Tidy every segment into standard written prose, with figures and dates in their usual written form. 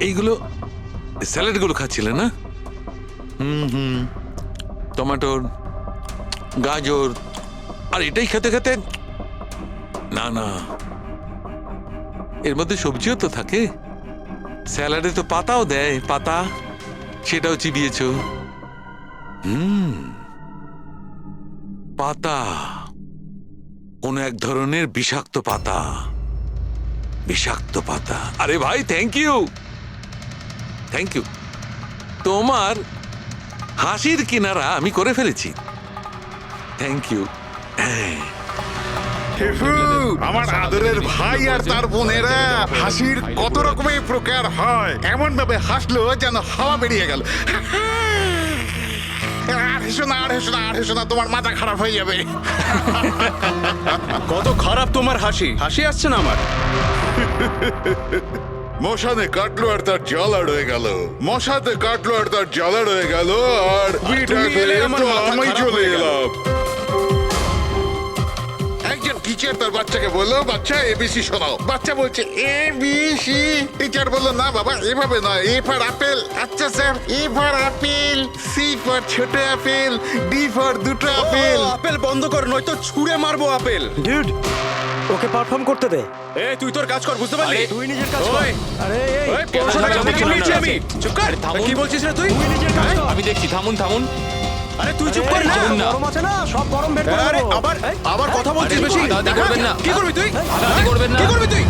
এইগুলো স্যালাডগুলো খাচ্ছিলে না? টমেটোর, গাজর, আর এটাই খেতে খেতে, না না, এর মধ্যে সবজিও তো থাকে। স্যালাডে তো পাতাও দেয়, পাতা, সেটাও চিবিয়েছ। পাতা, কোন এক ধরনের বিষাক্ত পাতা, বিষাক্ত পাতা। আরে ভাই, থ্যাংক ইউ, থ্যাংক ইউ। তোমার হাসির কিনারা আমি করে ফেলেছি, থ্যাংক ইউ। আমার আদরের ভাই আর তার বোনেরা, হাসির কত রকমের প্রকার হয়, এমন ভাবে হাসলো যেন হাওয়া বেরিয়ে গেল। আর হেসো না, আর হেসো না, আর হেসো না, তোমার মাথা খারাপ হয়ে যাবে। কত খারাপ তোমার হাসি, হাসি আসছে না আমার। মশানে কাটলো আর তার জ্বালা রয়ে গেল, মশাতে কাটলো আর তার জ্বালা রয়ে গেল, আর তুমি এলে আমার মাথা আমি খারাপ চলে হয়ে গেল। এলাম। একজন টিচার তার বাচ্চাকে বললো, বাচ্চা এবিসি শোনাও। বাচ্চা বলছে এবিসি। টিচার বললো, না বাবা, এভাবে নয়, এ ফর আপেল। আচ্ছা sir, A for apple, C for ছোট আপেল, ডি ফর দুটো আপেল। আপেল বন্ধ কর, নয়তো ছুঁড়ে মারবো আপেল। ডিউড, ওকে পারফর্ম করতে দে। এই তুই তোর কাজ কর, বুঝতে পারলি? তুই নিজের কাজ কর। ওই, আরে এই ওই, পড়াশোনা থামুন, করতে থামুন, গিয়েছি থামুন, আমি। চুপ কর, থামুন। কি বলছিস রে তুই? তুই নিজের কাজ কর। আমি দেখছি, থামুন থামুন। আরে তুই চুপ কর না। থামুন না। গরম আছে না, সব গরম বের করে আরে দেবো। আবার এই, আবার কথা বলছিস আরে, বেশি। হাতাহাতি করবেন না। কি করবি তুই? হাতাহাতি করবেন না। কি করবি তুই?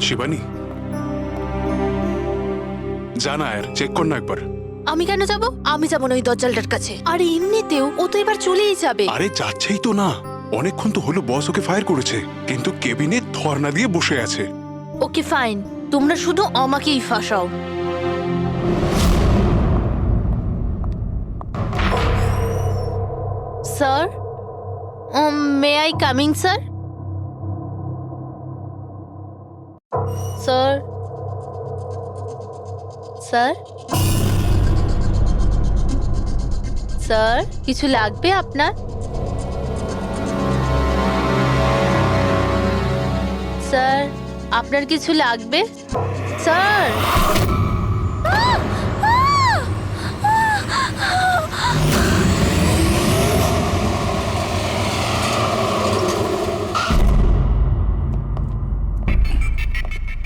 শিবানী, জানা আর চেক কর না একবার। আমি কেন যাব? আমি যাব না ওই দজ্জালটার কাছে। আর এমনিতেও ও তো এবার চলেই যাবে। আরে যাচ্ছেই তো না, অনেকক্ষণ তো হলো বস ওকে ফায়ার করেছে, কিন্তু কেবিনে ধর্ণা দিয়ে বসে আছে। ওকে ফাইন, তোমরা শুধু আমাকেই ফাঁসাও। Sir, may I coming sir? Sir, sir, sir, কিছু লাগবে আপনার? স্যার, আপনার কিছু লাগবে? স্যার,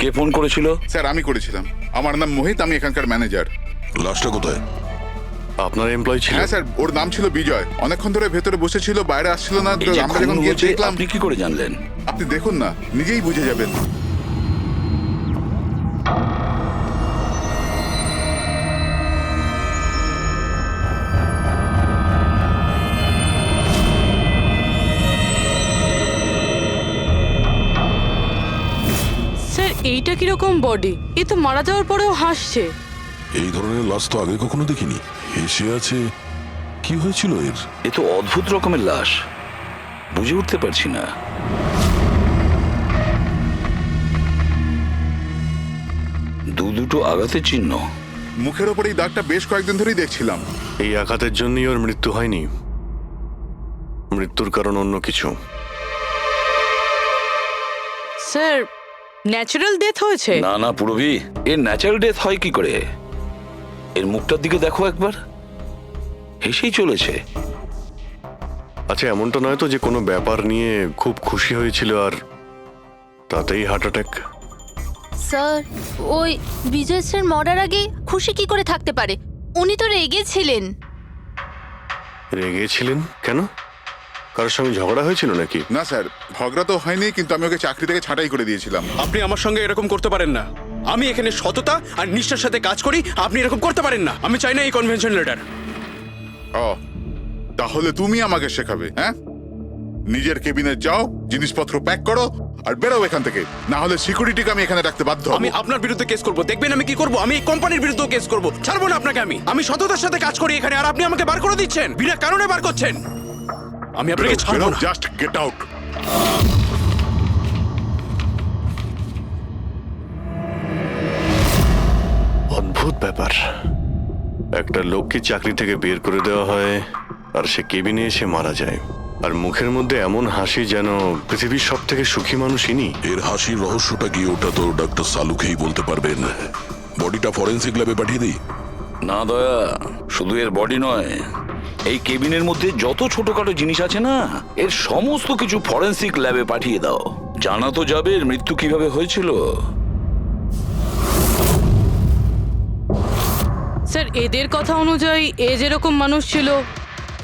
কে ফোন করেছিল? স্যার, আমি করেছিলাম। আমার নাম মোহিত, আমি এখানকার ম্যানেজার। লাশটা কোথায়? আপনার এমপ্লয় ছিল? হ্যাঁ স্যার, ওর নাম ছিল বিজয়। অনেকক্ষণ ধরে ভেতরে বসেছিল, বাইরে আসছিল না। তো এই যে আমরা খুন যখন গিয়ে হয়েছে, দেখলাম। আপনি কি করে জানলেন? আপনি দেখুন না, নিজেই বুঝে যাবেন। স্যার, এইটা কিরকম বডি? এ তো মারা যাওয়ার পরেও হাসছে। এই ধরনের লাশ তো আগে কখনো দেখিনি। হেসে আছে, কি হয়েছিল এর? এ তো অদ্ভুত রকমের লাশ, বুঝে উঠতে পারছি না। দুটো আঘাতের চিহ্ন। মুখের ওপর এই দাগটা বেশ কয়েকদিন ধরেই দেখছিলাম। এই আঘাতের জন্যই ওর মৃত্যু হয়নি, মৃত্যুর কারণ অন্য কিছু। স্যার, ন্যাচারাল ডেথ হয়েছে? না না পুরবি, এর ন্যাচারাল ডেথ হয় কি করে? এর মুখটার দিকে দেখো একবার, হেসেই চলেছে। আচ্ছা, এমনটা নয় তো যে কোনো ব্যাপার নিয়ে খুব খুশি হয়েছিল আর তাতেই হার্ট অ্যাটাক? স্যার, ওই বিজয় স্যার মরার আগে খুশি কি করে থাকতে পারে? উনি তো রেগেছিলেন। রেগেছিলেন কেন? কারোর সঙ্গে ঝগড়া হয়েছিল নাকি? না স্যার, ঝগড়া তো হয়নি, কিন্তু আমি ওকে চাকরি থেকে ছাঁটাই করে দিয়েছিলাম। আপনি আমার সঙ্গে এরকম করতে পারেন না। আমি এখানে সততা আর নিষ্ঠার সাথে কাজ করি, আপনি এরকম করতে পারেন না। আমি চাই না এই কনভেনশন লেটার। ও, তাহলে তুমি আমাকে শেখাবে? হ্যাঁ, নিজের কেবিনে যাও, জিনিসপত্র প্যাক করো আর বেরো এখান থেকে, না হলে সিকিউরিটিকে আমি এখানে রাখতে বাধ্য হব। আমি আপনার বিরুদ্ধে কেস করব, দেখবেন আমি কি করব। আমি এই কোম্পানির বিরুদ্ধে কেস করব, ছাড়বো না আপনাকে। আমি সততার সাথে কাজ করি এখানে, আর আপনি আমাকে বার করে দিচ্ছেন, বিনা কারণে বার করছেন। আমি আপনাকে ছাড়বো না। Just get out. অদ্ভুত ব্যাপার, একটা লোককে চাকরি থেকে বের করে দেওয়া হয় আর সে কেবিনে এসে মারা যায়, আর মুখের মধ্যে এমন হাসি যেন পৃথিবীর সব থেকে সুখী মানুষ ইনি। এর হাসির রহস্যটা কি ওটা তো ডাক্তার সালুকেই বলতে পারবেন। বডিটা ফরেন্সিক ল্যাবে পাঠিয়ে দিই? না দয়া, শুধু এর বডি নয়, এই কেবিনের মধ্যে যত ছোটখাটো জিনিস আছে না, এর সমস্ত কিছু ফরেন্সিক ল্যাবে পাঠিয়ে দাও। জানা তো যাবে এর মৃত্যু কিভাবে হয়েছিল। স্যার এদের কথা অনুযায়ী এ যেরকম মানুষ ছিল,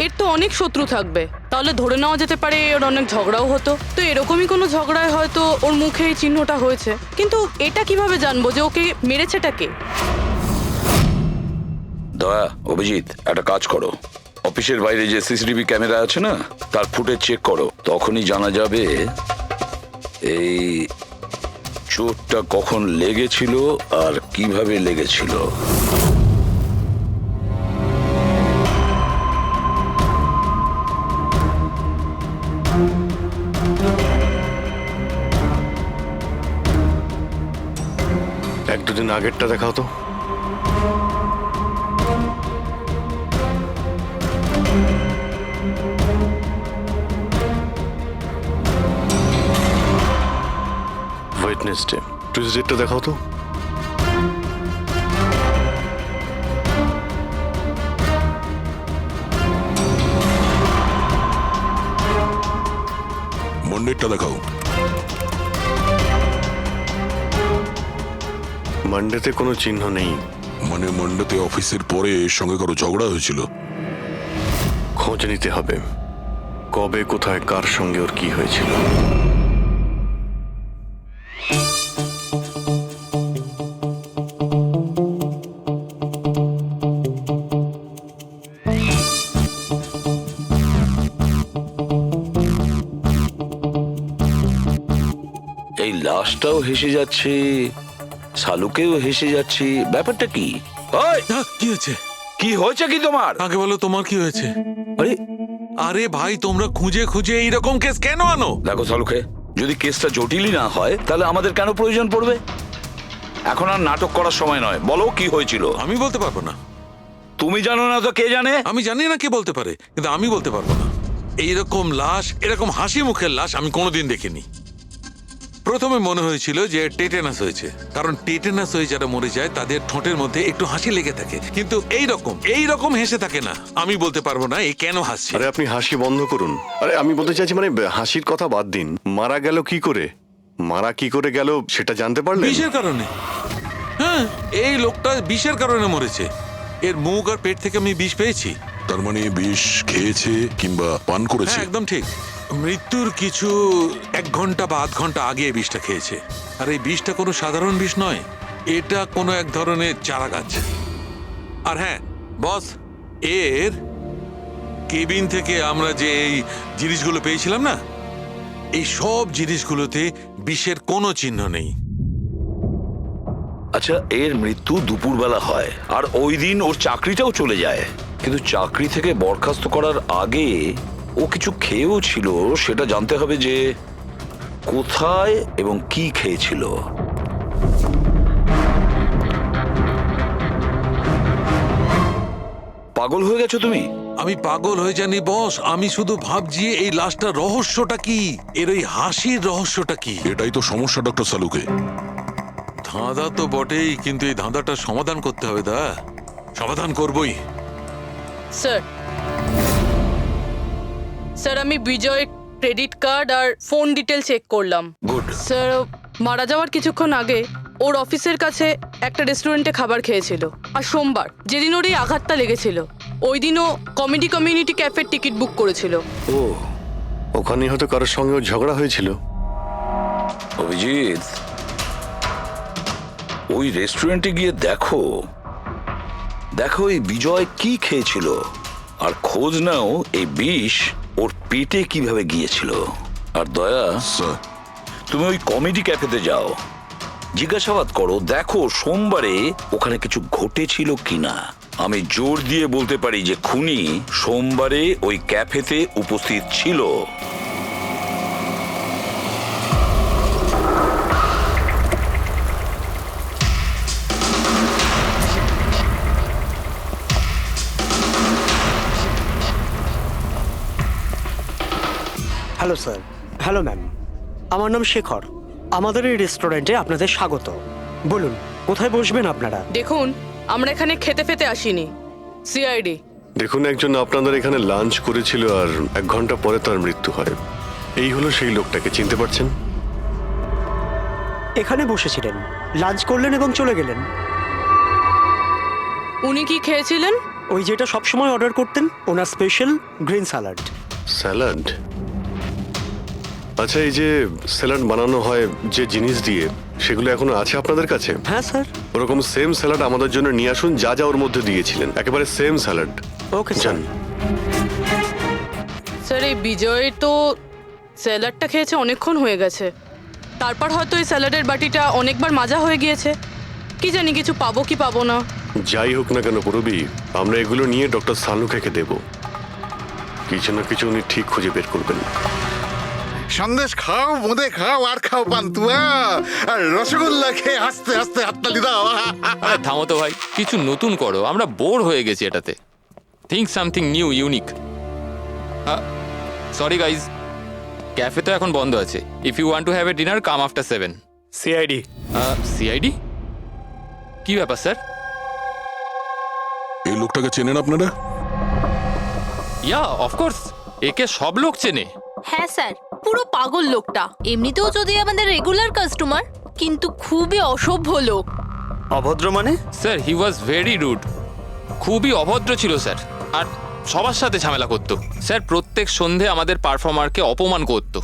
এর তো অনেক শত্রু থাকবে। তাহলে ধরে নেওয়া যেতে পারে ওর অনেক ঝগড়াও হতো। তো এরকমই কোনো ঝগড়ায় হয়তো ওর মুখে এই চিহ্নটা হয়েছে। কিন্তু এটা কিভাবে জানবো যে ওকে মেরেছেটা কে? দয়া, অভিজিৎ, একটা কাজ করো, অফিসের বাইরে যে সিসিটিভি ক্যামেরা আছে না, তার ফুটেজ চেক করো। তখনই জানা যাবে এই চোটটা কখন লেগেছিল আর কিভাবে লেগেছিল। এক দুদিন আগেরটা দেখাও তো। ওয়েডনেসডে, টুইসডেটা দেখাও তো। মন্ডেরটা দেখাও। মানডেতে কোনো চিহ্ন নেই। মানে মন্ডেতে অফিসের পরে এর সঙ্গে কারো ঝগড়া হয়েছিল? খোঁজ নিতে হবে, কবে কোথায় কার সঙ্গে ওর কি হয়েছিল। এই লাশটাও হেসে যাচ্ছে, শালুকেও হেসে যাচ্ছে, ব্যাপারটা কি? ওই, কি হয়েছে? কি হয়েছে কি তোমার? আগে বলো তোমার কি হয়েছে? আরে আরে ভাই, তোমরা খুঁজে খুঁজে এইরকম কেস কেন আনো? দেখো শালুকে, যদি কেসটা জটিলই না হয় তাহলে আমাদের কেন প্রয়োজন পড়বে? এখন আর নাটক করার সময় নয়, বলো কি হয়েছিল। আমি বলতে পারবো না। তুমি জানো না তো কে জানে? আমি জানি না কে বলতে পারে, কিন্তু আমি বলতে পারবো না। এইরকম লাশ, এরকম হাসি মুখের লাশ আমি কোনোদিন দেখিনি। প্রথমে মনে হয়েছিল যে টেটেনাস হয়েছে, কারণ টেটেনাস হয়ে যারা মরে যায় তাদের ঠোঁটের মধ্যে একটু হাসি লেগে থাকে, কিন্তু এইরকম হেসে থাকে না। আমি বলতে পারবো না এ কেন হাসছে। আরে আপনি হাসি বন্ধ করুন। আরে আমি বলতে চাইছি মানে হাসির কথা বাদ দিন, মারা গেল কি করে? মারা কি করে গেল সেটা জানতে পারলেন? বিষের কারণে। হ্যাঁ, এই লোকটা বিষের কারণে মরেছে। এর মুখ আর পেট থেকে আমি বিষ পেয়েছি। তার মানে বিষ খেয়েছে কিংবা পান করেছে? হ্যাঁ, একদম ঠিক। মৃত্যুর কিছু 1 ঘন্টা বা আধ ঘন্টা আগে এই বিষটা খেয়েছে। আর এই বিষটা কোনো সাধারণ বিষ নয়, এটা কোনো এক ধরনের চারা গাছ। আর হ্যাঁ বস, এর কেবিন থেকে আমরা যে এই জিনিসগুলো পেয়েছিলাম না, এই সব জিনিসগুলোতে বিষের কোনো চিহ্ন নেই। আচ্ছা, এর মৃত্যু দুপুরবেলা হয় আর ওই দিন ওর চাকরিটাও চলে যায়, কিন্তু চাকরি থেকে বরখাস্ত করার আগে ও কিছু খেয়েও ছিল। সেটা জানতে হবে যে কোথায় এবং কি খেয়েছিল। পাগল হয়ে গেছো তুমি? আমি পাগল হয়ে জানি বস, আমি শুধু ভাবছি এই লাশটার রহস্যটা কি, এর ওই হাসির রহস্যটা কি। এটাই তো সমস্যা ডক্টর সালুকে। ধাঁধা তো বটেই, কিন্তু এই ধাঁধাটার সমাধান করতে হবে। সমাধান করবই। স্যার স্যার আমি বিজয়ের ক্রেডিট কার্ড আর ফোন ডিটেল চেক করলাম। গুড। স্যার মারা যাওয়ার কিছুক্ষণ আগে ওর অফিসের কাছে একটা রেস্টুরেন্টে খাবার খেয়েছিল। আর সোমবার, যেদিন ওর এই আঘাতটা লেগেছিল, ওই দিনও কমেডি কমিউনিটি ক্যাফের টিকিট বুক করেছিল। ও, ওখানে হয়তো কারোর সঙ্গে ওর ঝগড়া হয়েছিল। অভিজিৎ, ওই রেস্টুরেন্টে গিয়ে দেখো এই বিজয় কি খেয়েছিল, আর খোঁজ নাও এই বিষ ওর পেটে কিভাবে গিয়েছিল। আর দয়া, স্যার, তুমি ওই কমেডি ক্যাফেতে যাও, জিজ্ঞাসাবাদ করো, দেখো সোমবারে ওখানে কিছু ঘটেছিল কিনা। আমি জোর দিয়ে বলতে পারি যে খুনি সোমবারে ওই ক্যাফেতে উপস্থিত ছিল। Hello sir. হ্যালো ম্যাম, আমার নাম শেখর। আমাদের এই রেস্টুরেন্টে আপনাদের স্বাগত। বলুন কোথায় বসবেন আপনারা? দেখুন, আমরা এখানে খেতে ফেতে আসিনি, সিআইডি। দেখুন, একজন আপনাদের এখানে লাঞ্চ করেছিল আর 1 ঘন্টা পরে তার মৃত্যু হয়। এই হলো সেই লোকটাকে, চিনতে পারছেন? এখানে বসেছিলেন, লাঞ্চ করলেন এবং চলে গেলেন। উনি কি খেয়েছিলেন? ওই যেটা সবসময় অর্ডার করতেন, ওনার স্পেশাল গ্রিন স্যালাড। স্যালাড? আচ্ছা, এই যে স্যালাড বানানো হয় যে জিনিস দিয়ে, সেগুলো এখনো আছে আপনাদের কাছে? হ্যাঁ স্যার। ওরকম সেম স্যালাড আমাদের জন্য নিয়ে আসুন, যা যা ওর মধ্যে দিয়েছিলেন, একেবারে সেম স্যালাড। Okay sir. জান। স্যার, এই বিজয় তো স্যালাডটা খেয়েছে অনেকক্ষণ হয়ে গেছে। তারপর হয়তো এই স্যালাডের বাটিটা অনেকবার মাজা হয়ে গিয়েছে। কি জানি কিছু পাবো কি পাবো না। যাই হোক না কেন পুরবি, আমরা এগুলো নিয়ে ডক্টর সানুখাকে দেব। কিছু না কিছু উনি ঠিক খুঁজে বের করবেন। সন্দেশ খাও, বোঁদে খাও, আর খাও পান্তুয়া, আর রসগোল্লা খেয়ে হাসতে হাসতে হাততালি দাও। আরে থামো তো ভাই, কিছু নতুন করো, আমরা বোর হয়ে গেছি এটাতে। Think something new, unique. Sorry guys, cafe তো এখন বন্ধ আছে। If you want to have a dinner, come after 7। CID. CID? কি ব্যাপার স্যার? এই লোকটাকে চেনেন আপনারা? ইয়া, অফকোর্স, একে সব লোক চেনে। হ্যাঁ স্যার, পুরো পাগল লোকটা। এমনিতেও যদি আমাদের রেগুলার কাস্টমার, কিন্তু খুবই অসভ্য লোক। অভদ্র মানে? Sir, he was very rude. খুবই অভদ্র ছিল স্যার, আর সবার সাথে ঝামেলা করতো। স্যার, প্রত্যেক সন্ধে আমাদের পারফর্মারকে অপমান করতো।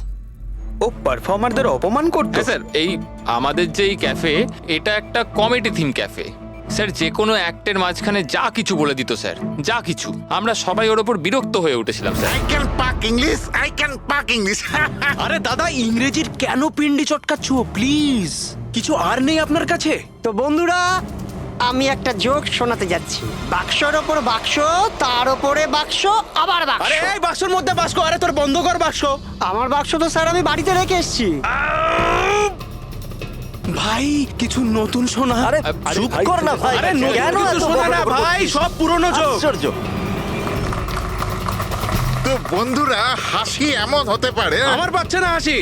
ও পারফর্মারদের অপমান করতো? হ্যাঁ স্যার, এই আমাদের যে এই ক্যাফে, এটা একটা কমেডি থিম ক্যাফে। স্যার, যে কোনো অ্যাক্টের মাঝখানে যা কিছু বলে দিত স্যার, যা কিছু। আমরা সবাই ওর ওপর বিরক্ত হয়ে উঠেছিলাম স্যার। আই ক্যান পাক ইংলিশ, আই ক্যান পাক ইংলিশ। আরে দাদা, ইংরেজির কেন পিন্ডি চটকাচ্ছ? প্লিজ, কিছু আর নেই আপনার কাছে? তো বন্ধুরা, আমি একটা জোক শোনাতে যাচ্ছি। বাক্সর ওপর বাক্স, তার ওপরে বাক্স, আবার বাক্স। আরে এই বাক্সর মধ্যে বাক্স, আরে তোর বন্ধ কর বাক্স। আমার বাক্স তো স্যার আমি বাড়িতে রেখে এসেছি। ভাই, কিছু নতুন শোনা। আরে চুপ কর না ভাই। আরে নতুন কেন কিছু এত শোনা না বড় বড় ভাই, করছিস? সব পুরনো জোক। আশ্চর্য। তো বন্ধুরা, হাসি এমন হতে পারে। আমার বাচ্চা না হাসি।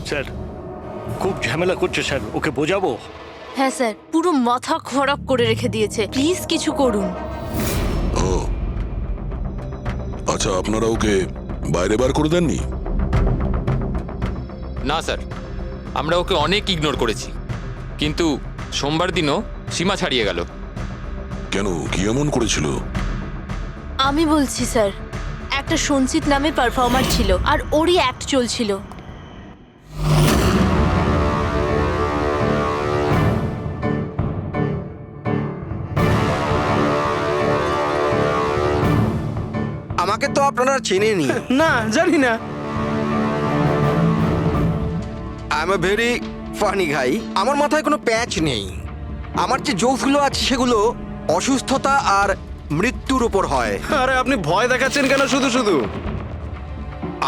স্যার খুব ঝামেলা করছে স্যার, ওকে বোঝাবো? হ্যাঁ স্যার, পুরো মাথা খারাপ করে রেখে দিয়েছে। প্লিজ কিছু করুন। ও আচ্ছা, আপনারা ওকে বাইরে বার করে দেননি? না স্যার, আমরা ওকে অনেক ইগনোর করেছি, কিন্তু সোমবার দিনও সীমা ছাড়িয়ে গেল। কেন, কি এমন করেছিল? আমি বলছি স্যার, একটা সঞ্চিত নামে পারফর্মার ছিল, আর ওরই অ্যাক্ট চলছিল। আমাকে তো আপনারা চেনেনি। না, জানি না। I am a very funny guy. আমার মাথায় কোনো প্যাচ নেই। আমার যে জোকসগুলো আছে সেগুলো অসুস্থতা আর মৃত্যুর উপর হয়। আরে আপনি ভয় দেখাচ্ছেন কেন শুধু শুধু?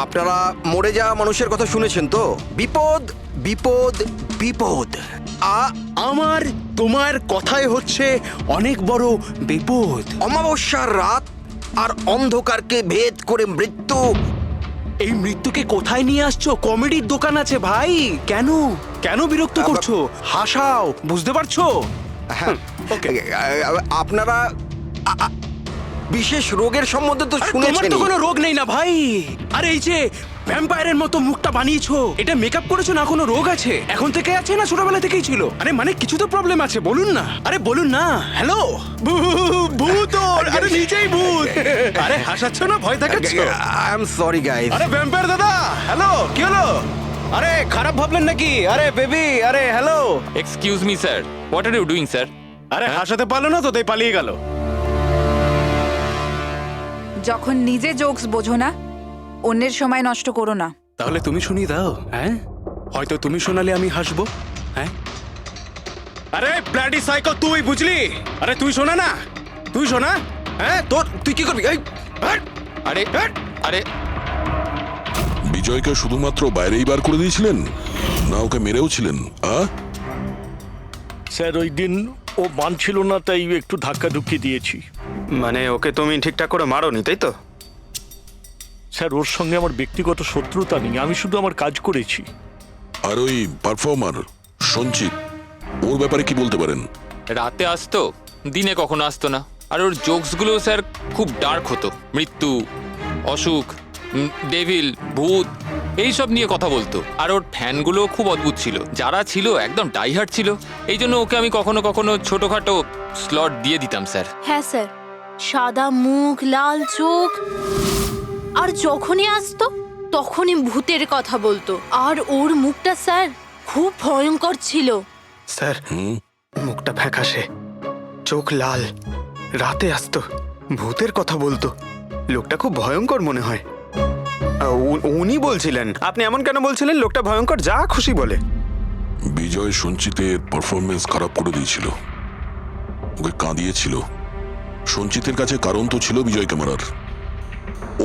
আপনারা মরে যাওয়া মানুষের কথা শুনেছেন তো? বিপদ বিপদ বিপদ। আমার তোমার কথাই হচ্ছে অনেক বড় বিপদ। অমাবস্যার রাত আর অন্ধকারকে ভেদ করে মৃত্যু। এই মৃত্যুকে কোথায় নিয়ে আসছো? কমেডির দোকান আছে ভাই। কেন কেন বিরক্ত করছো? হাসাও, বুঝতে পারছো? হ্যাঁ, আপনারা বিশেষ রোগের সম্বন্ধে তো তোমার শুনেছেন। তো কোনো রোগ নেই না ভাই। আরে এই যে ভ্যাম্পায়ারের মতো মুখটা বানিয়েছো, এটা মেকআপ করেছো না? কোনো রোগ আছে? এখন থেকে আছে না ছোটবেলা থেকেই ছিল? আরে মানে কিছু তো প্রবলেম আছে, বলুন না। আরে বলুন না। হ্যালো, ভূত! আরে নিজেই ভূত। আরে হাসাচ্ছ না, ভয় দেখাচ্ছ? I am sorry guys. আরে ভ্যাম্পায়ার দাদা, হ্যালো, কি হলো? আরে খারাপ ভাবলেন নাকি? আরে বেবি, আরে hello. Excuse me sir, what are you doing sir? আরে হাসাতে পারলো না তো, তাই পালিয়ে গেল। যখন নিজে জোকস বোঝো না, অন্যের সময় নষ্ট করো না। তাহলে তুমি শুনিয়ে দাও। হ্যাঁ, হয়তো তুমি শোনালে আমি হাসবো। হ্যাঁ, আরে ব্লাডি সাইকো, তুই বুঝলি? আরে তুই শোনা না, তুই শোনা। হ্যাঁ, তোর তুই কি করবি? এই, হাট! আরে আরে বিজয়কে শুধুমাত্র বাইরেই বার করে দিয়েছিলেন, না ওকে মেরেও ছিলেন? স্যার ওই দিন ও মানছিল না, তাই একটু ধাক্কা ধুক্কি দিয়েছি। মানে ওকে তুমি ঠিকঠাক করে মারোনি, তাই তো? স্যার, ওর সঙ্গে আমার ব্যক্তিগত শত্রুতা নেই, আমি শুধু আমার কাজ করেছি। আর ওই পারফর্মার সঞ্চিত, ওর ব্যাপারে কি বলতে পারেন? রাতে আসতো, দিনে কখনো আসতো না। আর ওর জোকসগুলো স্যার খুব ডার্ক হতো। মৃত্যু, অসুখ, ডেভিল, ভূত এইসব নিয়ে কথা বলতো। আর ওর ফ্যানগুলো খুব অদ্ভুত ছিল, যারা ছিল একদম ডাইহার্ট ছিল। এই জন্য ওকে আমি কখনো কখনো ছোটখাটো স্লট দিয়ে দিতাম স্যার। হ্যাঁ স্যার, সাদা মুখ, লাল চোখ, আর যখনই আসতো তখনই ভূতের কথা বলতো। আর ওর মুখটা স্যার খুব ভয়ঙ্কর ছিল। স্যার, মুখটা ফ্যাকাশে, চোখ লাল, রাতে আসতো, ভূতের কথা বলতো। লোকটা খুব ভয়ঙ্কর মনে হয়। উনি বলছিলেন, আপনি এমন কেন বলছিলেন? লোকটা ভয়ঙ্কর, যা খুশি বলে। বিজয় সঞ্চিতের পারফরমেন্স খারাপ করে দিয়েছিল, ওকে কাঁদিয়েছিল। সঞ্চিতের কাছে কারণ তো ছিল বিজয় ক্যামেরার।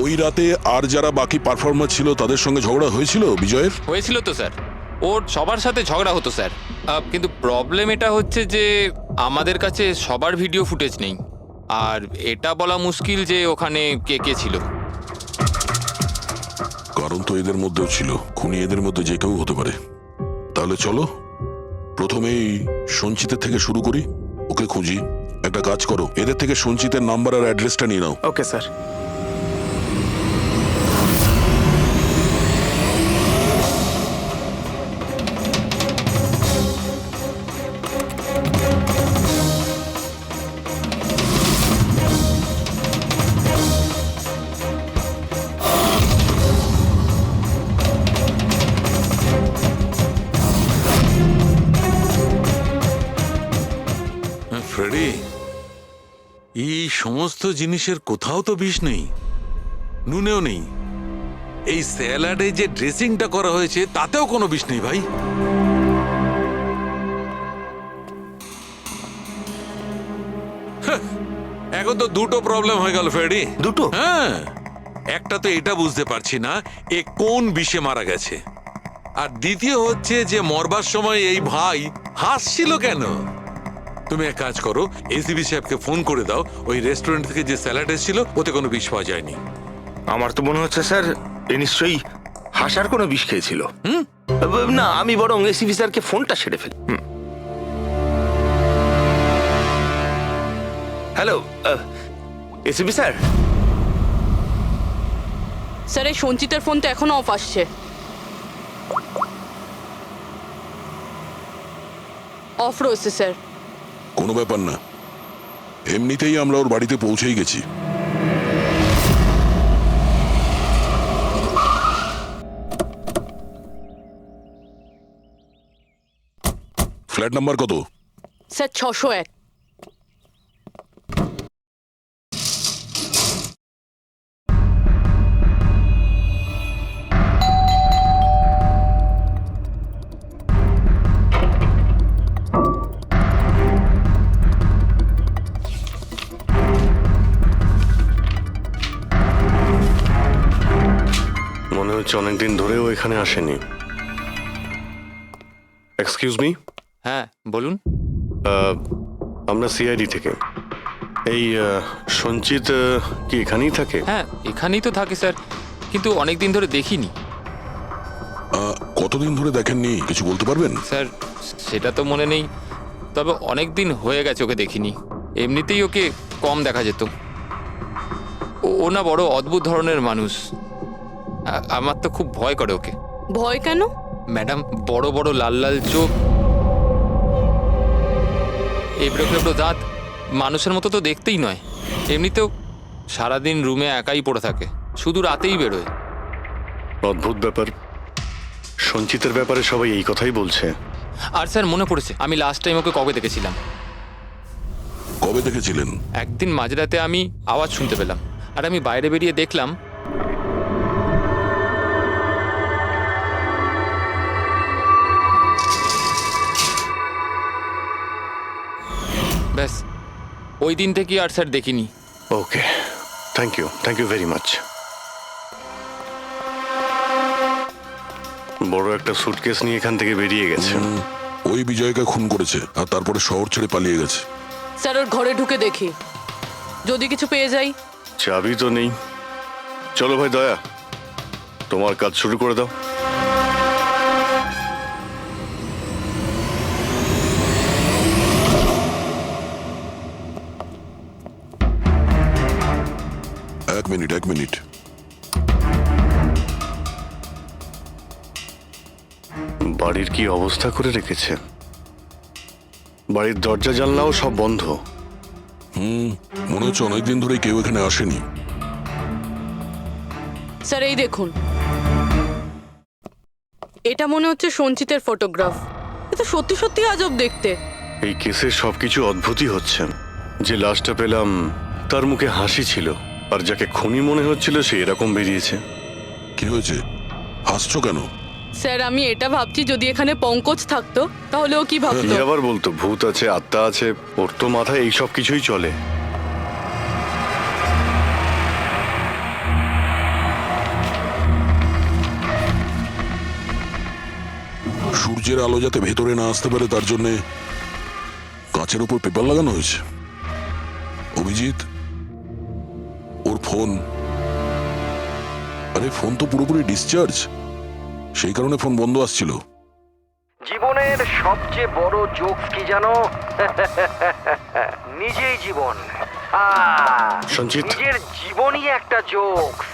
ওই রাতে আর যারা বাকি পারফর্মার ছিল তাদের সঙ্গে ঝগড়া হয়েছিল বিজয়ের। হয়েছিল তো স্যার, ওর সবার সাথে ঝগড়া হতো স্যার। কিন্তু প্রবলেম এটা হচ্ছে যে আমাদের কাছে সবার ভিডিও ফুটেজ নেই। আর এটা বলা মুশকিল যে ওখানে কে কে ছিল। কারণ তো এদের মধ্যেও ছিল, খুনি এদের মধ্যে যে কেউ হতে পারে। তাহলে চলো প্রথমেই সঞ্চিতের থেকে শুরু করি, ওকে খুঁজি। একটা কাজ করো, এদের থেকে সঞ্চিতের নাম্বার আর অ্যাড্রেসটা নিয়ে নাও। Okay sir. ফ্রেডি, এই সমস্ত জিনিসের কোথাও তো বিষ নেই, নুনেও নেই। এই স্যালাডে যে ড্রেসিংটা করা হয়েছে তাতেও কোনো বিষ নেই ভাই। হ্যাঁ, এখন তো দুটো প্রবলেম হয়ে গেল ফ্রেডি। দুটো? হ্যাঁ, একটা তো এটা বুঝতে পারছি না এ কোন বিষে মারা গেছে, আর দ্বিতীয় হচ্ছে যে মরবার সময় এই ভাই হাসছিল কেন। তুমি এক কাজ করো, এসিবি সাহেবকে ফোন করে দাও, ওই রেস্টুরেন্ট থেকে যে স্যালাড এসেছিল ওতে কোনো বিষ পাওয়া যায়নি। আমার তো মনে হচ্ছে স্যার এ নিশ্চয়ই হাসার কোনো বিষ খেয়েছিল। না, আমি বরং এসিবি স্যারকে ফোনটা সেরে ফেলি। Hello ACB sir. স্যার, এই সঞ্চিতের ফোন তো এখনো অফ আসছে। অফ রয়েছে স্যার। কোনো ব্যাপার না, এমনিতেই আমরা ওর বাড়িতে পৌঁছেই গেছি। ফ্ল্যাট নাম্বার কত? স্যার 601। মনে হচ্ছে অনেকদিন ধরেও এখানে আসেনি। Excuse me. হ্যাঁ বলুন। আমরা সিআইডি থেকে। এই সঞ্চিত কি এখানেই থাকে? হ্যাঁ এখানেই তো থাকে স্যার, কিন্তু অনেক দিন ধরে দেখিনি। কতদিন ধরে দেখেননি কিছু বলতে পারবেন? স্যার সেটা তো মনে নেই, তবে অনেক দিন হয়ে গেছে ওকে দেখিনি। এমনিতেই ওকে কম দেখা যেত। ও না বড় অদ্ভুত ধরনের মানুষ, আমার তো খুব ভয় করে ওকে। ভয় কেন? ম্যাডাম, বড় বড় লাল লাল চোখ, এবড়ো খেবড়ো দাঁত, মানুষের মতো তো দেখতেই নয়। এমনিতেও সারাদিন রুমে একাই পড়ে থাকে, শুধু রাতেই বেরোয়। অদ্ভুত ব্যাপার। সঞ্চিতের ব্যাপারে সবাই এই কথাই বলছে। আর স্যার মনে পড়েছে, আমি লাস্ট টাইম ওকে কবে দেখেছিলাম। কবে দেখেছিলেন? একদিন মাঝরাতে আমি আওয়াজ শুনতে পেলাম, আর আমি বাইরে বেরিয়ে দেখলাম ব্যাস। ওই দিন থেকে আর স্যার দেখিনি। ওকে, থ্যাংক ইউ ভেরি মাচ। বড় একটা সুটকেস নিয়ে এখান থেকে বেরিয়ে গেছে। ওই বিজয়কে খুন করেছে আর তারপরে শহর ছেড়ে পালিয়ে গেছে। স্যার ওর ঘরে ঢুকে দেখি, যদি কিছু পেয়ে যাই। চাবি তো নেই। চলো ভাই দয়া, তোমার কাজ শুরু করে দাও। এক মিনিট। বাড়ির কি অবস্থা করে রেখেছে। বাড়ির দরজা জানলাও সব বন্ধ। মনে হচ্ছে অনেকদিন ধরে কেউ এখানে আসেনি। স্যার এই দেখুন, এটা মনে হচ্ছে সঞ্চিতের ফটোগ্রাফ। এটা সত্যি সত্যি আজব দেখতে। এই কেসের সবকিছু অদ্ভুতই হচ্ছে। যে লাশটা পেলাম তার মুখে হাসি ছিল, আর যাকে খুনি মনে হচ্ছিল সে এরকম বেরিয়েছে। কি হয়েছে, হাসছো কেন? স্যার আমি এটা ভাবছি, যদি এখানে পঙ্কজ থাকতো তাহলে ও কি ভাবতো। কি আবার বলতো, ভূত আছে, আত্মা আছে, ওর তো মাথায় এই সব কিছুই চলে। সূর্যের আলো যাতে ভেতরে না আসতে পারে তার জন্য কাঁচের উপর পেপার লাগানো হয়েছে। অভিজিৎ, ওর ফোন, আরে ফোন তো পুরোপুরি ডিসচার্জ, সেই কারণে ফোন বন্ধ আসছিল। জীবনের সবচেয়ে বড় জোকস কি জানো? নিজেই জীবন। সঞ্চিত, নিজের জীবনই একটা জোকস।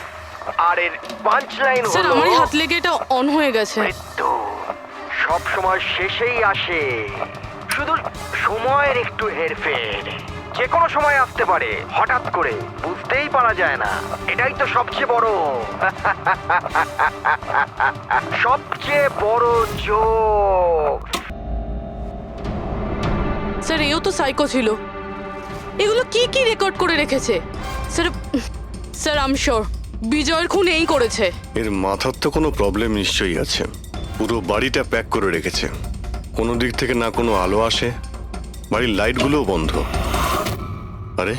আর এর পাঞ্চ লাইন স্যার হলো, আমারই হাত লেগে এটা অন হয়ে গেছে। মৃত্যু সব সময় শেষেই আসে, শুধু সময়ের একটু হেরফের। যে কোনো সময় আসতে পারে, হঠাৎ করে, বুঝতেই পারা যায় না। এটাই তো সবচেয়ে বড় সবচেয়ে বড় জোক। স্যার এও তো সাইকো ছিল। এগুলো কি কি রেকর্ড করে রেখেছে? স্যার আই এম শিওর বিজয়ের খুন এই করেছে। এর মাথার তো কোনো প্রবলেম নিশ্চয়ই আছে। পুরো বাড়িটা প্যাক করে রেখেছে, কোনো দিক থেকে না কোনো আলো আসে, বাড়ির লাইটগুলোও বন্ধ। আরে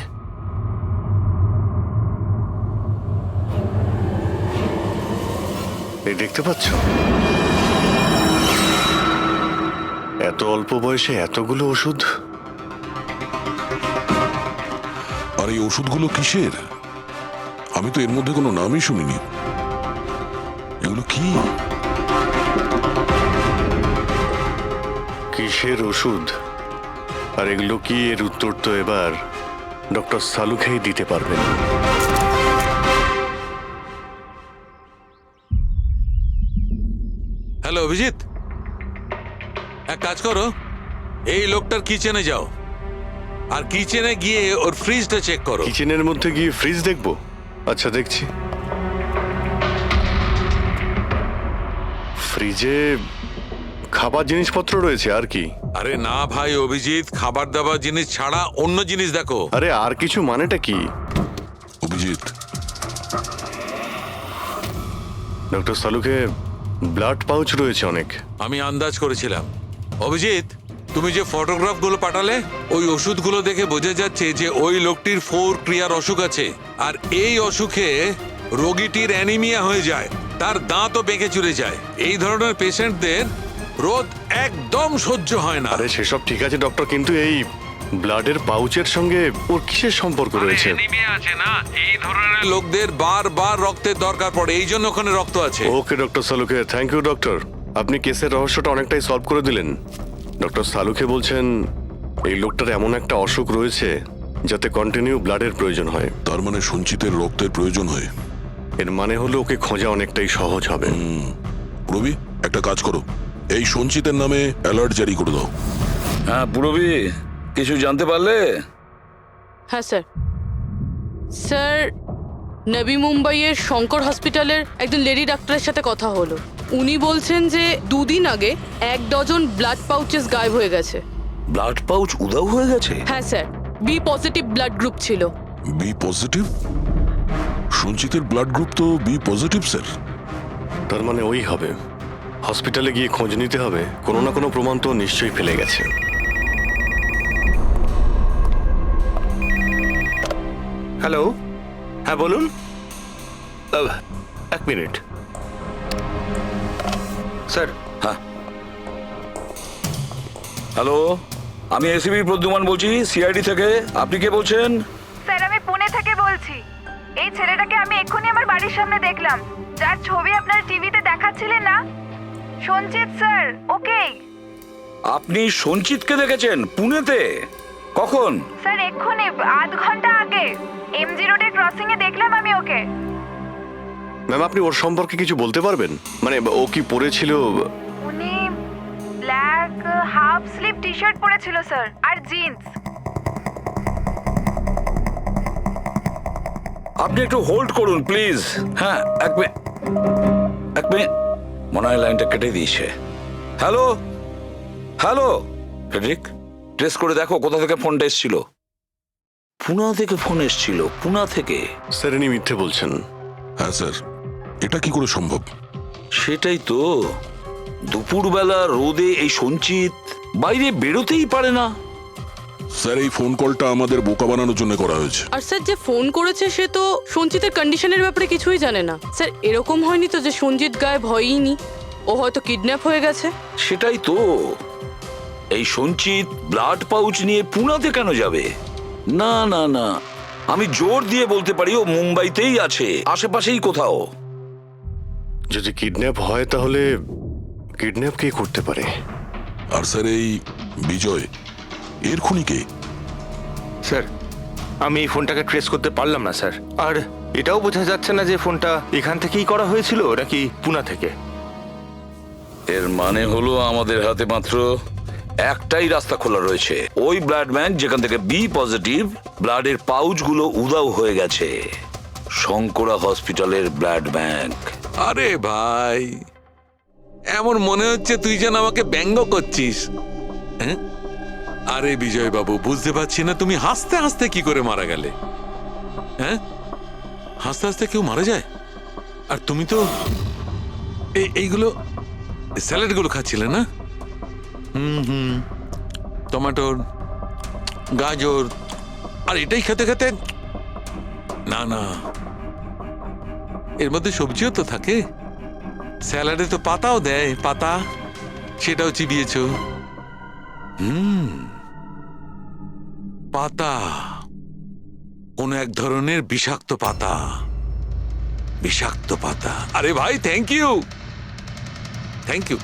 এই দেখতে পাচ্ছ, এত অল্প বয়সে এতগুলো ওষুধ। আর এই ওষুধগুলো কিসের? আমি তো এর মধ্যে কোনো নামই শুনিনি। এগুলো কি? কিসের ওষুধ আর এগুলো কি, এর উত্তর তো এবার ডক্টর সালুখেই দিতে পারবেন। হ্যালো অভিজিৎ, এক কাজ করো, এই লোকটার কিচেনে যাও আর কিচেনে গিয়ে ওর ফ্রিজটা চেক করো। কিচেনের মধ্যে গিয়ে ফ্রিজ দেখবো? আচ্ছা দেখছি। ফ্রিজে খাবার জিনিসপত্র রয়েছে আর কি? আরে না ভাই অভিজিৎ, খাবার দাবার জিনিস ছাড়া অন্য জিনিস দেখো। আরে আর কিছু মানেটা কি? অভিজিৎ, ডক্টর সালুকে ব্লাড পাউচ রয়েছে অনেক। আমি আন্দাজ করেছিলাম। অভিজিৎ, তুমি যে ফটোগ্রাফগুলো পাঠালে, ওই ওষুধগুলো দেখে বোঝা যাচ্ছে যে ওই লোকটির 4 ক্রিয়ার অসুখ আছে, আর এই অসুখে রোগীটির অ্যানিমিয়া হয়ে যায়, তার দাঁতও বেঁকে চলে যায়। এই ধরনের পেশেন্টদের রোদ একদম সহ্য হয় না। আরে সেসব ঠিক আছে ডক্টর, কিন্তু এই ব্লাডের পাউচের সঙ্গে ওর কিসের সম্পর্ক রয়েছে? অ্যানিমিয়া আছে না, এই ধরনের লোকদের বারবার রক্তের দরকার পড়ে, এই জন্য ওখানে রক্ত আছে। ওকে ডক্টর সালুকে, থ্যাংক ইউ ডক্টর, আপনি কেসের রহস্যটা অনেকটাই সলভ করে দিলেন। ডক্টর সালুকে বলছেন এই লোকটার এমন একটা অসুখ রয়েছে যাতে কন্টিনিউ ব্লাডের প্রয়োজন হয়। তার মানে সঞ্চিতের রক্তের প্রয়োজন হয়। এর মানে হলো ওকে খোঁজা অনেকটাই সহজ হবে। রবি, একটা কাজ করো, এই সঞ্চিতের নামে অ্যালার্ট জারি করে দাও। হ্যাঁ পুরবি, কিছু জানতে পারলে? হ্যাঁ স্যার। স্যার নবী মুম্বাইয়ের শঙ্কর হসপিটালের একজন লেডি ডাক্তারের সাথে কথা হলো। উনি বলছেন যে 2 দিন আগে 1 ডজন ব্লাড পাউচেস গায়েব হয়ে গেছে। ব্লাড পাউচ উধাও হয়ে গেছে? হ্যাঁ sir, B positive blood group ছিল। B positive? সঞ্চিতের ব্লাড গ্রুপ তো বি পজিটিভ স্যার। তার মানে ওই হবে। হসপিটালে গিয়ে খোঁজ নিতে হবে, কোনো না কোনো প্রমাণ তো নিশ্চয়ই ফেলে গেছে। হ্যালো, হ্যাঁ বলুন। 1 মিনিট স্যার। হ্যাঁ হ্যালো, আমি এসিবি প্রদ্যুমান বলছি, সিআইডি থেকে। আপনি কে বলছেন? স্যার আমি পুনে থেকে বলছি। এই ছেলেটাকে আমি এক্ষুনি আমার বাড়ির সামনে দেখলাম, যার ছবি আপনার টিভিতে দেখাচ্ছিলেন না, সঞ্চিত স্যার। ওকে আপনি সঞ্চিতকে দেখেছেন পুনেতে? কখন? স্যার এক্ষুনি আধ ঘন্টা আগে এমজি রোডের ক্রসিং এ দেখলাম আমি ওকে। ম্যাম, আপনি ওর সম্পর্কে কিছু বলতে পারবেন? মানে ও কি পরেছিল? উনি black half sleeve T shirt পরেছিল স্যার, আর জিন্স। আপনি একটু হোল্ড করুন প্লিজ। হ্যাঁ, এক মিনিট। মনে হয় লাইনটা কেটে দিয়েছে। হ্যালো হ্যালো ফ্রেডরিক, ট্রেস করে দেখো কোথা থেকে ফোনটা এসেছিল। পুনা থেকে ফোন এসেছিল, পুনা থেকে। স্যার ইনি মিথ্যে বলছেন। হ্যাঁ স্যার, এটা কি করে সম্ভব? সেটাই তো, দুপুরবেলা রোদে এই সঞ্চিত বাইরে বেরোতেই পারে না। স্যার, এই ফোন কলটা আমাদের বোকা বানানোর জন্য করা হয়েছে। আর স্যার যে ফোন করেছে সে তো সঞ্জিতের কন্ডিশনের ব্যাপারে কিছুই জানে না। স্যার এরকম হয়নি তো যে সঞ্জিত গায়েব হয়ইনি, ও হয়তো কিডন্যাপ হয়ে গেছে। সেটাই তো, এই সঞ্চিত ব্লাড পাউচ নিয়ে পুনাতে কেন যাবে? না না না, আমি জোর দিয়ে বলতে পারি ও মুম্বাইতেই আছে, আশেপাশেই কোথাও। যদি কিডন্যাপ হয় তাহলে কিডন্যাপ কে করতে পারে? আর স্যার, এই বিজয় এর খুনি কে? স্যার আমি এই ফোনটাকে ট্রেস করতে পারলাম না স্যার, আর এটাও বোঝা যাচ্ছে না যে ফোনটা এখান থেকেই করা হয়েছিল নাকি পুনা থেকে। এর মানে হলো আমাদের হাতে মাত্র একটাই রাস্তা খোলা রয়েছে, ওই ব্লাড ব্যাংক যেখান থেকে বি পজিটিভ ব্লাডের পাউচগুলো উধাও হয়ে গেছে, শঙ্করা হসপিটালের ব্লাড ব্যাংক। আরে ভাই, এমন মনে হচ্ছে তুই যেন আমাকে ব্যঙ্গ করছিস। হ্যাঁ? আরে বিজয় বাবু, বুঝতে পারছি না তুমি হাসতে হাসতে কি করে মারা গেলে। হ্যাঁ, হাসতে হাসতে কেউ মারা যায়? আর তুমি তো এইগুলো স্যালাড গুলো খাচ্ছিলে না? টমেটোর, গাজর, আর এটাই খেতে খেতে। না না, এর মধ্যে সবজিও তো থাকে, স্যালাডে তো পাতাও দেয়, পাতা, সেটাও চিবিয়েছ। পাতা, কোন এক ধরনের বিষাক্ত পাতা, বিষাক্ত পাতা। আরে ভাই, থ্যাংক ইউ, থ্যাংক ইউ।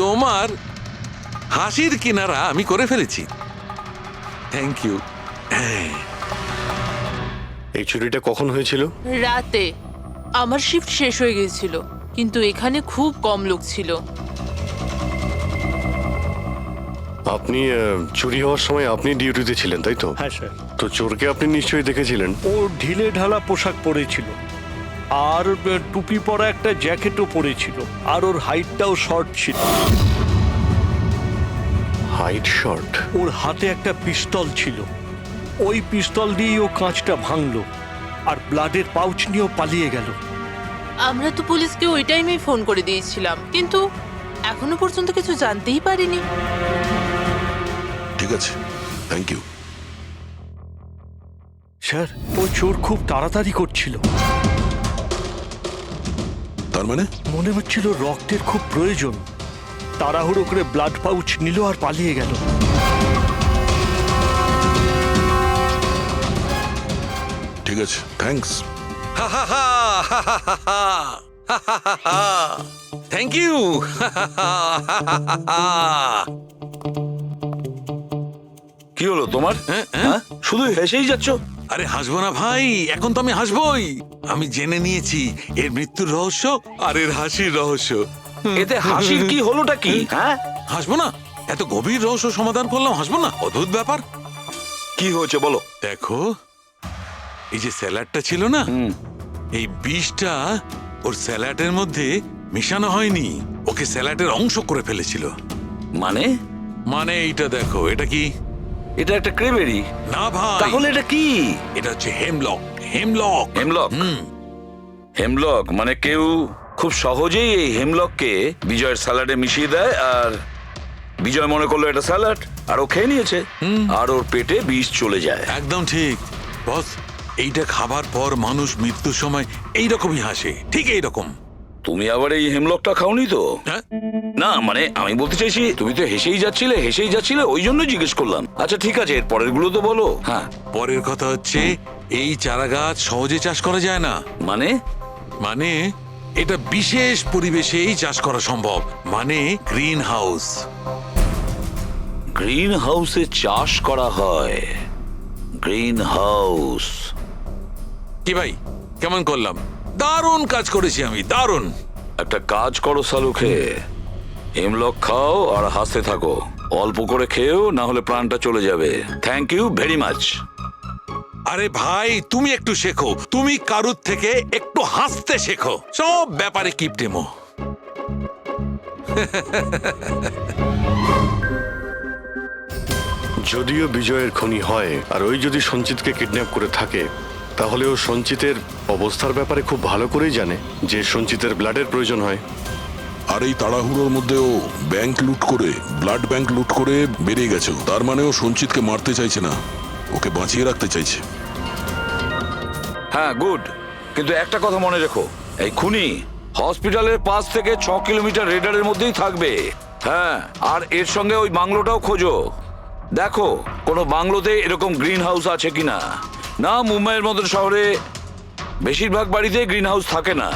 তোমার হাসির কিনারা আমি করে ফেলেছি, থ্যাংক ইউ। এই চুরিটা কখন হয়েছিল? রাতে। আমার শিফট শেষ হয়ে গিয়েছিল, কিন্তু এখানে খুব কম লোক ছিল। আপনি চুরি হওয়ার সময় আপনি ডিউটিতে ছিলেন, তাই তো? হ্যাঁ স্যার। তো চোরকে আপনি নিশ্চয়ই দেখেছিলেন। ও ঢিলে ঢালা পোশাক পরেছিল, আর টুপি পরা একটা জ্যাকেটও পরেছিল, আর ওর হাইটটাও শর্ট ছিল। Height short? ওর হাতে একটা পিস্তল ছিল, ওই পিস্তল দিয়েই ও কাঁচটা ভাঙলো, আর ব্লাডের পাউচ নিয়েও পালিয়ে গেল। আমরা তো পুলিশকে ওই টাইমেই ফোন করে দিয়েছিলাম, কিন্তু এখনো পর্যন্ত কিছু জানতেই পারিনি। ঠিক আছে, থ্যাংক ইউ। স্যার, ও চোর খুব তাড়াতাড়ি করছিল। তার মানে? মনে হচ্ছিল রক্তের খুব প্রয়োজন, তাড়াহুড়ো করে ব্লাড পাউচ নিল আর পালিয়ে গেল। ঠিক আছে, থ্যাঙ্কস। Thank you. কি হলো তোমার? হ্যাঁ, শুধু হেসেই যাচ্ছ। আরে হাসবো না ভাই, এখন তো আমি হাসবোই। আমি জেনে নিয়েছি এর মৃত্যুর রহস্য আর এর হাসির রহস্য। এতে হাসির কি হলোটা কি? হ্যাঁ, হাসবো না? এত গভীর রহস্য সমাধান করলাম, হাসবো না? অদ্ভুত ব্যাপার। কি হয়েছে বলো। দেখো, এই যে স্যালাডটা ছিল না, এই বিষটা ওর স্যালাডের মধ্যে মিশানো হয়নি, ওকে স্যালাডের অংশ করে ফেলেছিল। মানে? মানে এইটা দেখো, এটা কি? এটা একটা ক্রেবেরি। না ভাই। তাহলে এটা কি? এটা হচ্ছে হেমলক। হেমলক। হেমলক? হেমলক মানে কেউ খুব সহজেই এই হেমলককে বিজয়ের স্যালাডে মিশিয়ে দেয়, আর বিজয় মনে করলো এটা স্যালাড, আর ও খেয়ে নিয়েছে, আর ওর পেটে বিষ চলে যায়। একদম ঠিক বস, এইটা খাবার পর মানুষ মৃত্যুর সময় এইরকমই হাসে, ঠিক এইরকম। তুমি আবার এই হেমলকটা খাওনি তো? হ্যাঁ? না মানে আমি বলতে চাইছি তুমি তো হেসেই যাচ্ছিলে ওই জন্য জিজ্ঞেস করলাম। আচ্ছা ঠিক আছে, এর পরের গুলো তো বলো। হ্যাঁ পরের কথা হচ্ছে এই চারা গাছ সহজে চাষ করা যায় না। মানে? মানে এটা বিশেষ পরিবেশেই চাষ করা সম্ভব, মানে গ্রিন হাউস। গ্রিন হাউসে চাষ করা হয়? Green house? কি ভাই, কেমন করলাম? দারুণ কাজ করেছি আমি, দারুণ। একটা কাজ করো সালুখে, হেমলক খাও আর হাসতে থাকো। অল্প করে খেয়েও, না হলে প্রাণটা চলে যাবে। Thank you very much. আরে ভাই তুমি একটু শেখো, তুমি কারুর থেকে একটু হাসতে শেখো। সব ব্যাপারে কিপটেমো। যদিও বিজয়ের খুনি হয় আর ওই যদি সঞ্চিতকে কিডন্যাপ করে থাকে, তাহলে ও সঞ্চিতের অবস্থার ব্যাপারে খুব ভালো করেই জানে যে সঞ্চিতের ব্লাডের প্রয়োজন হয়। আর এই তাড়াহুড়োর মধ্যেও ব্যাংক লুট করে, ব্লাড ব্যাংক লুট করে বেরিয়ে গেছে। তার মানে ও সঞ্চিতকে মারতে চাইছে না, ওকে বাঁচিয়ে রাখতে চাইছে। হ্যাঁ গুড, কিন্তু একটা কথা মনে রেখো, এই খুনি হসপিটালের 5 থেকে 6 কিলোমিটার রেডারের মধ্যেই থাকবে। হ্যাঁ, আর এর সঙ্গে ওই বাংলোটাও খোঁজো। দেখো কোনো বাংলোতে এরকম গ্রিন হাউস আছে কিনা। না, মুম্বাইয়ের মতো শহরে বেশিরভাগ বাড়িতে গ্রিন হাউস থাকে না।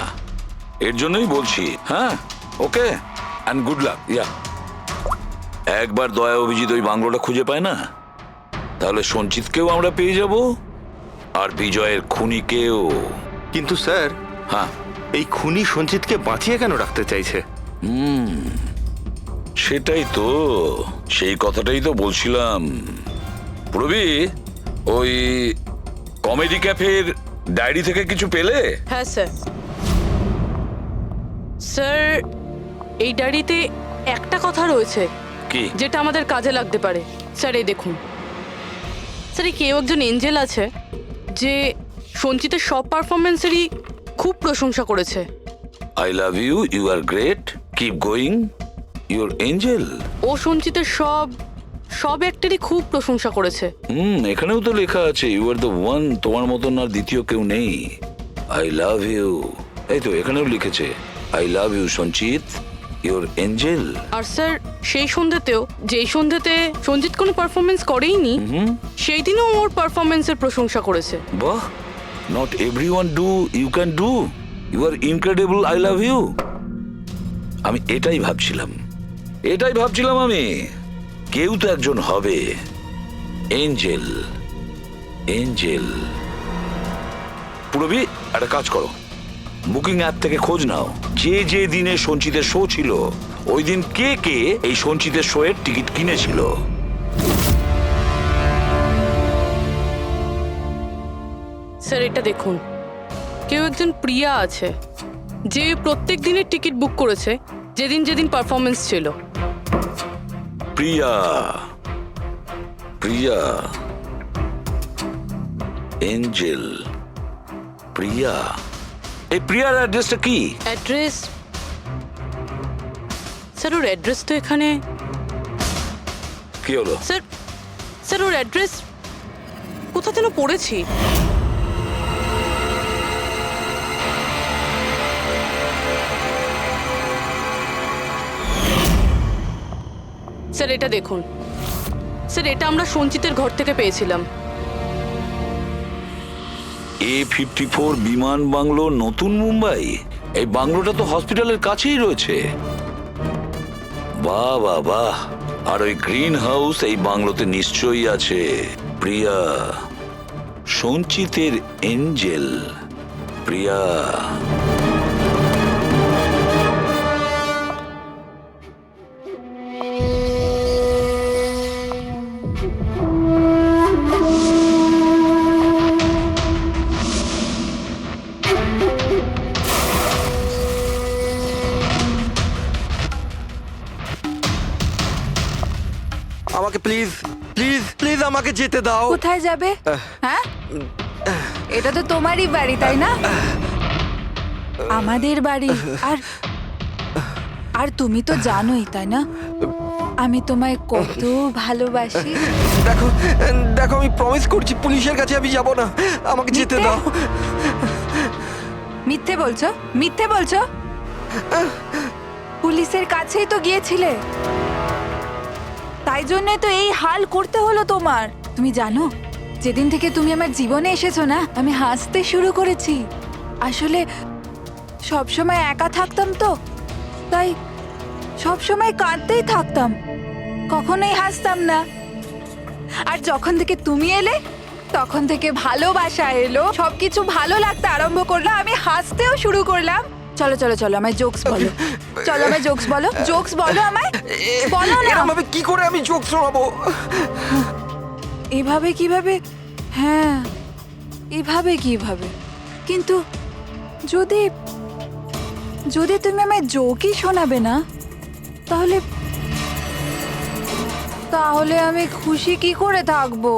এর জন্যই বলছি। হ্যাঁ ওকে, অ্যান্ড গুড লাক। ইয়া, একবার দয়া অভিজিৎ ওই বাংলোটা খুঁজে পায় না, তাহলে সঞ্চিতকেও আমরা পেয়ে যাব আর বিজয়ের খুনিকেও। কিন্তু স্যার, হ্যাঁ, এই খুনি সঞ্চিতকে বাঁচিয়ে কেন রাখতে চাইছে? সেটাই তো, সেই কথাটাই তো বলছিলাম। প্রবি, ওই কমেডি ক্যাফের ডায়েরি থেকে কিছু পেলে? হ্যাঁ স্যার। স্যার, এই ডায়েরিতে একটা কথা রয়েছে কি? যেটা আমাদের কাজে লাগতে পারে। স্যার এই দেখুন। স্যার, এই কেউ একজন এঞ্জেল আছে যে সঞ্চিতের সব পারফরমেন্সেরই খুব প্রশংসা করেছে। I love you, you are great, keep going, you're angel. ও সঞ্চিতের সব অ্যাক্টেরই খুব প্রশংসা করেছে। এখানেও তো লেখা আছে ইউ আর দ্য ওয়ান, তোমার মতন আর দ্বিতীয় কেউ নেই। আই লাভ ইউ, এই তো এখানেও লিখেছে আই লাভ ইউ সঞ্চিত, ইউর এঞ্জেল। আর স্যার, সেই সন্ধ্যেতেও, যেই সন্ধ্যেতে সঞ্জিত কোনো পারফরমেন্স করেইনি, সেই দিনও ওর পারফরমেন্সের প্রশংসা করেছে। বাহ, not everyone do, you can do, you are incredible, I love you. আমি এটাই ভাবছিলাম আমি, কেউ তো একজন হবে এঞ্জেল। পুরবি, একটা কাজ করো, বুকিং অ্যাপ থেকে খোঁজ নাও যে দিনে সঞ্চিতের শো ছিল, ওই দিন কে এই সঞ্চিতের শো এর টিকিট কিনেছিল। স্যার এটা দেখুন, কেউ একজন প্রিয়া আছে যে প্রত্যেক দিনের টিকিট বুক করেছে যেদিন পারফরমেন্স ছিল। প্রিয়া, এঞ্জেল, প্রিয়া। এই প্রিয়ার অ্যাড্রেসটা কি? অ্যাড্রেস? স্যার, ওর অ্যাড্রেস তো এখানে। কি হলো? স্যার ওর অ্যাড্রেস কোথা যেন পড়েছি। স্যার এটা দেখুন। স্যার, এটা আমরা সঞ্চিতের ঘর থেকে পেয়েছিলাম। A54 বিমান বাংলো, নতুন মুম্বাই। এই বাংলোটা তো হসপিটালের কাছেই রয়েছে। বাহ বাহ বাহ। আর ওই গ্রিন হাউস এই বাংলোতে নিশ্চয়ই আছে। প্রিয়া, সঞ্চিতের এঞ্জেল, প্রিয়া। আমাকে প্লিজ প্লিজ প্লিজ আমাকে যেতে দাও। কোথায় যাবে? হ্যাঁ, এটা তো তোমারই বাড়ি, তাই না? আমাদের বাড়ি। আর তুমি তো জানোই, তাই না, আমি তোমায় কত ভালোবাসি। দেখো দেখো, আমি প্রমিস করছি পুলিশের কাছে আমি যাব না, আমাকে যেতে দাও। মিথ্যে বলছো? পুলিশের কাছেই তো গিয়েছিলে, তাই জন্য তো এই হাল করতে হলো তোমার। তুমি জানো, যেদিন থেকে তুমি আমার জীবনে এসেছো না, আমি হাসতে শুরু করেছি। আসলে সবসময় একা থাকতাম তো, তাই সবসময় কাঁদতেই থাকতাম, কখনোই হাসতাম না। আর যখন থেকে তুমি এলে, তখন থেকে ভালোবাসা এলো, সবকিছু ভালো লাগতে আরম্ভ করলো, আমি হাসতেও শুরু করলাম। চলো চলো চলো, আমায় জোকস বলো, চলো আমায় জোকস বলো, জোকস বলো আমায়, বলো না। এরকম ভাবে কি করে আমি চোখ শোনাবো? এভাবে কিভাবে? হ্যাঁ, এভাবে কিভাবে? কিন্তু যদি যদি তুমি আমায় জোকই শোনাবে না, তাহলে তাহলে আমি খুশি কি করে থাকবো?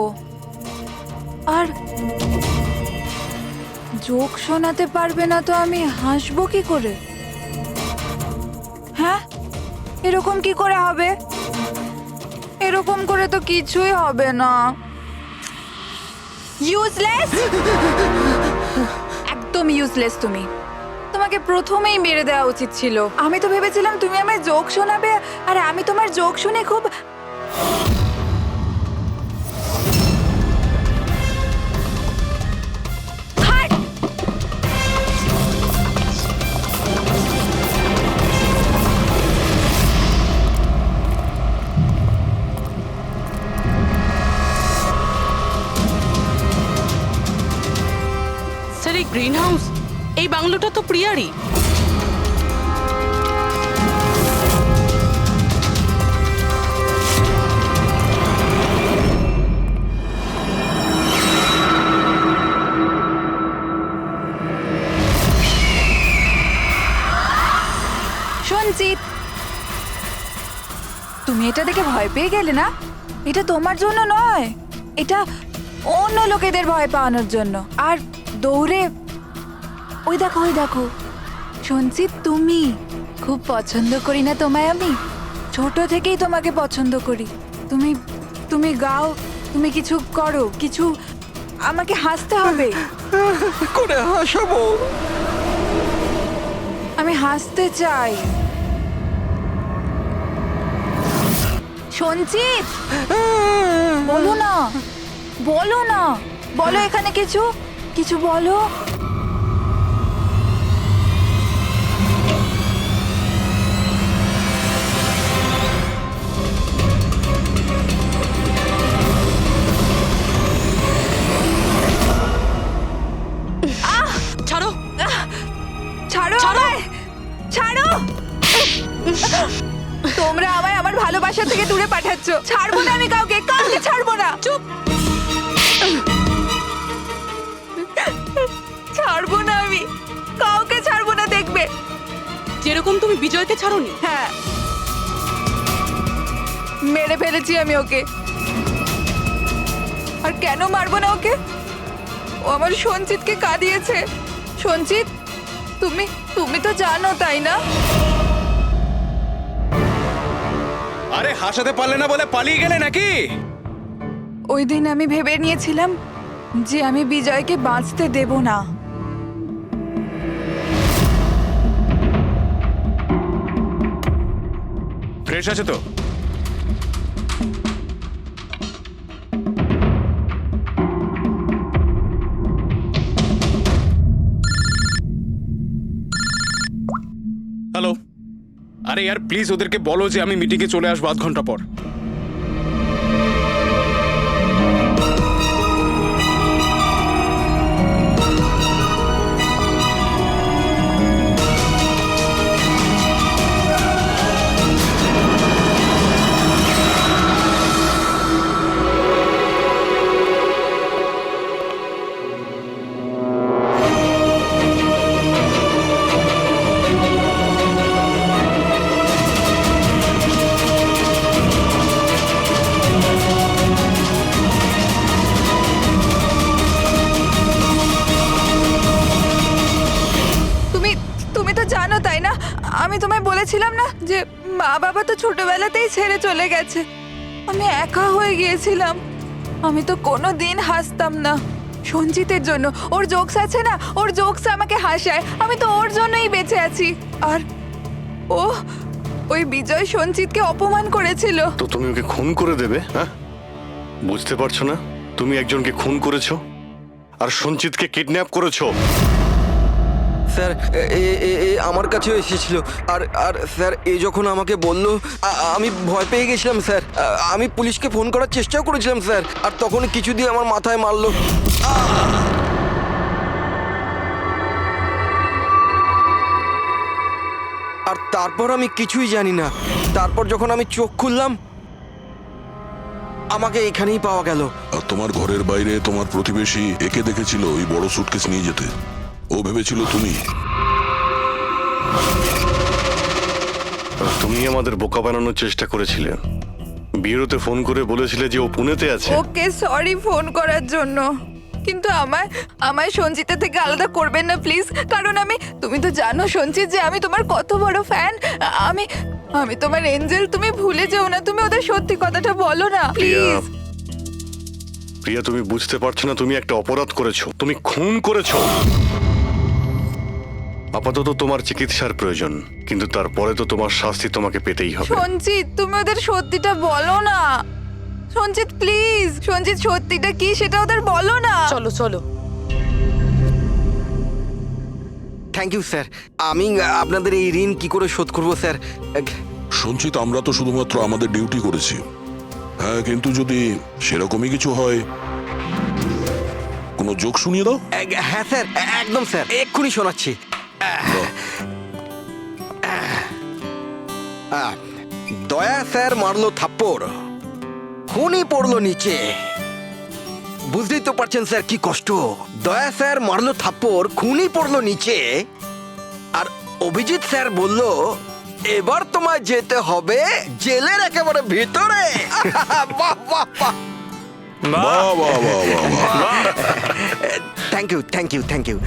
আর জোক শোনাতে পারবে না তো আমি হাসবো কি করে? হ্যাঁ, এরকম কি করে হবে? এরকম করে তো কিছুই হবে না। ইউজলেস, একদম ইউজলেস তুমি। তোমাকে প্রথমেই মেরে দেওয়া উচিত ছিল। আমি তো ভেবেছিলাম তুমি আমায় জোক শোনাবে, আর আমি তোমার জোক শুনে খুব স্যার, এই গ্রিন হাউস, এই বাংলোটা তো প্রিয়ারই। সঞ্চিত, তুমি এটা দেখে ভয় পেয়ে গেলে না? এটা তোমার জন্য নয়, এটা অন্য লোকেদের ভয় পাওয়ানোর জন্য। আর দৌড়ে ওই দেখো, ওই দেখো সঞ্চিত, তুমি খুব পছন্দ করি না তোমায় আমি? ছোট থেকেই তোমাকে পছন্দ করি। তুমি তুমি গাও, তুমি কিছু করো, কিছু, আমাকে হাসতে হবে। করে হাসাবো? আমি হাসতে চাই। সঞ্চিত, বলো না, বলো না, বলো এখানে কিছু, কিছু বলো। ছাড়ো, ছাড়ো আমায়, ছাড়ো। তোমরা আমায় আমার ভালোবাসা থেকে দূরে পাঠাচ্ছ। ছাড়বো না আমি কাউকে, কাউকে ছাড়বো না। চুপ। ছাড়বো না আমি, কাউকে ছাড়বো না, দেখবে। যেরকম তুমি বিজয়কে ছাড়োনি। হ্যাঁ, মেরে ফেলেছি আমি ওকে। আর কেন মারবো না ওকে? ও আমার সঞ্চিতকে কাঁদিয়েছে। সঞ্চিত, তুমি তুমি তো জানো, তাই না? আরে হাসাতে পারলে না বলে পালিয়ে গেলে নাকি? ওই দিন আমি ভেবে নিয়েছিলাম যে আমি বিজয়কে বাঁচতে দেব না। ফ্রেশ আছে তো? হ্যালো, আরে यार প্লিজ ওদেরকে বলো যে আমি মিটিংয়ে চলে আসবো আধ ঘন্টা পর। আমি তোমায় বলেছিলাম না যে মা বাবা তো ছোটবেলাতেই ছেড়ে চলে গেছে। আমি একা হয়ে গিয়েছিলাম। আমি তো কোনো দিন হাসতাম না সঞ্জিতের জন্য। ওর জোকস আছে না, ওর জোকস আমাকে হাসায়। আমি তো ওর জন্যই বেঁচে আছি। আর ও ওই বিজয় সঞ্চিতকে অপমান করেছিল। তো তুমি ওকে খুন করে দেবে? হ্যাঁ, বুঝতে পারছো না? তুমি একজনকে খুন করেছো আর সঞ্চিতকে কিডন্যাপ করেছো। স্যার আমার কাছেও এসেছিল আর আর স্যার যখন আমাকে বললো আমি ভয় পেয়ে গেছিলাম স্যার। আমি পুলিশকে ফোন করার চেষ্টাও করেছিলাম স্যার, আর তখন কিছু দিয়ে আমার মাথায় মারলো। আর তারপর আমি কিছুই জানি না। তারপর যখন আমি চোখ খুললাম আমাকে এখানেই পাওয়া গেল। আর তোমার ঘরের বাইরে তোমার প্রতিবেশী একে দেখেছিল ওই বড় সুটকেস নিয়ে যেতে। ও ভেবেছিল তুমি। তুমি আমাদের বোকা বানানোর চেষ্টা করেছিলে। বিয়েতে ফোন করে বলেছিলে যে ও পুনেতে আছে। ওকে সরি ফোন করার জন্য, কিন্তু আমায় সঞ্চিতা থেকে আলাদা করবেন না প্লিজ। কারণ তুমি তো জানো সঞ্চিত যে আমি তোমার কত বড় ফ্যান। আমি তোমার এঞ্জেল, তুমি ভুলে যেও না। তুমি ওদের সত্যি কথাটা বলো না প্লিজ। প্রিয়া, তুমি বুঝতে পারছো না তুমি একটা অপরাধ করেছো, তুমি খুন করেছো। আপাতত তোমার চিকিৎসার প্রয়োজন, কিন্তু তারপরে তো তোমার শাস্তি তোমাকে পেতেই হবে। সঞ্চিত তুমি ওদের সত্যিটা বলো না। সঞ্চিত প্লিজ, সঞ্চিত সত্যিটা কি সেটা ওদের বলো না। চলো চলো। Thank you sir. আমি আপনাদের এই ঋণ কি করে শোধ করবো স্যার? সঞ্চিত, আমরা তো শুধুমাত্র আমাদের ডিউটি করেছি। হ্যাঁ, কিন্তু যদি সেরকমই কিছু হয়, কোনো জোক শুনিয়ে দাও। হ্যাঁ স্যার, একদম স্যার, এক্ষুনি শোনাচ্ছি। দয়া স্যার মারলো থাপ্পড়, খুনি পড়লো নিচে। বুঝতেই তো পারছেন স্যার কি কষ্ট। দয়া স্যার মারলো থাপ্পড়, খুনি পড়লো নিচে, আর অভিজিৎ স্যার বলল এবার তোমায় যেতে হবে জেলের একেবারে ভিতরে। বাহ বাহ বাহ। বাহ বাহ বাহ বাহ বাহ। Thank you thank you thank you.